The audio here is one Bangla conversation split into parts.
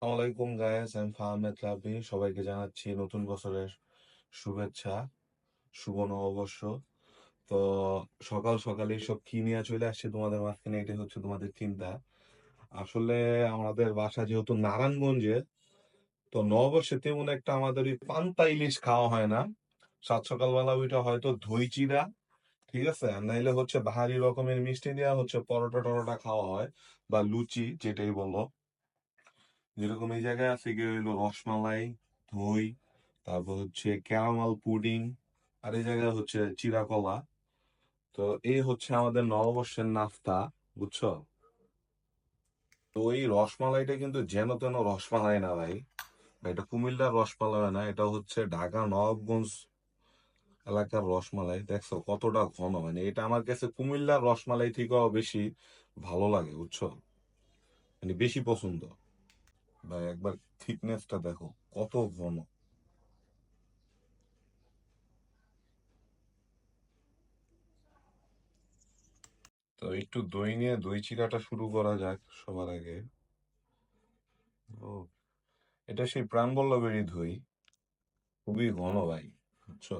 আসসালামাইকুম গায়েস, আমি ফাহমেদ রাব্বি। সবাইকে জানাচ্ছি নতুন বছরের শুভেচ্ছা, শুভ নববর্ষ। তো সকাল সকালে সব কি নিয়ে চলে আসছে তোমাদের মাঝখানে, এটাই হচ্ছে তোমাদের চিন্তা। আসলে আমাদের বাসা যেহেতু নারায়ণগঞ্জে, তো নববর্ষে তেমন একটা আমাদের ওই পান্তা ইলিশ খাওয়া হয় না। সাত সকালবেলা ওইটা হয়তো দই চিড়া, ঠিক আছে, আর নাইলে হচ্ছে ভারী রকমের মিষ্টি দেওয়া হচ্ছে পরোটা টরোটা খাওয়া হয়, বা লুচি যেটাই বলো। যেরকম এই জায়গায় আছে গিয়ে হইলো রসমালাই, দই, তারপর হচ্ছে ক্যারামাল পুডিং, আর এই জায়গায় হচ্ছে চিড়াকলা। তো এই হচ্ছে আমাদের নববর্ষের নাস্তা, বুঝছো? তো এই রসমালাইটা কিন্তু যেন তেন রসমালাই না ভাই, বা এটা কুমিল্লার রসমালাই না, এটা হচ্ছে ঢাকা নবাবগঞ্জ এলাকার রসমালাই। দেখছো কতটা ঘন, মানে এটা আমার কাছে কুমিল্লার রসমালাই থেকেও বেশি ভালো লাগে, বুঝছো? মানে বেশি পছন্দ ভাই। একবার থিকনেসটা দেখো কত ঘন। তো একটু দই নিয়ে দই চিড়াটা শুরু করা যাক সবার আগে। ও, এটা সেই প্রাণবল্লভেরই দই, খুবই ঘন ভাই, বুঝছো?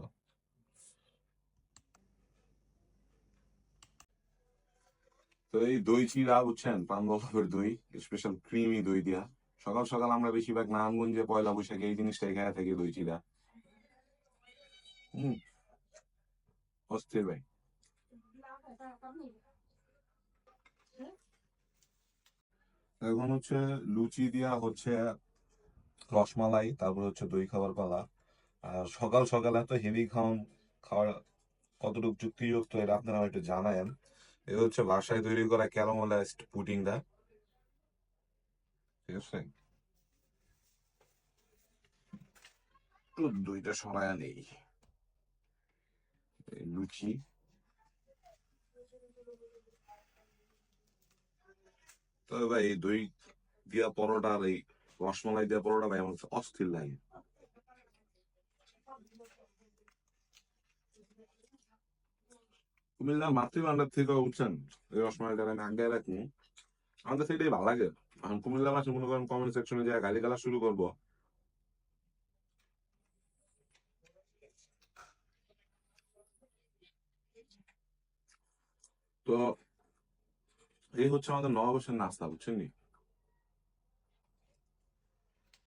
তো এই দই চিড়া বুঝছেন, প্রাণবল্লভের দই, স্পেশাল ক্রিমি দই দিয়া। সকাল সকাল আমরা বেশিরভাগ নারায়ণগঞ্জে পয়লা বৈশাখে এই জিনিসটাই খেয়ে থাকি, দই চিড়া। হম, অস্থির ভাই। এখন হচ্ছে লুচি দিয়া হচ্ছে রসমালাই, তারপর হচ্ছে দই খাবার পালা। আর সকাল সকাল এত হেভি খাওয়া কতটুকু যুক্তিযুক্ত এটা আপনারা আমাকে একটু জানায়েন। এ হচ্ছে বাসায় তৈরি করা ক্যারামেলাইজড পুডিংটা, ঠিক আছে? একটু দইটা সরায়া নেই। এই লুচি, তবে ভাই এই দই দিয়া পরোটা আর এই রসমালাই দিয়া পরোটা ভাই আমার কাছে অস্থির লাগে। কুমিল্লার মাতৃভান্ডার থেকে উঠছেন, এই রসমালাইটা আমি আগে রাখি, আমার কাছে এটাই ভালো লাগে। এখন কুমিল্লা মাসে মনে করেন কমেন্ট সেকশনে যায় গালি গালা শুরু করবো, তো এই হচ্ছে আমাদের নববর্ষের নাস্তা, বুঝছেন নি?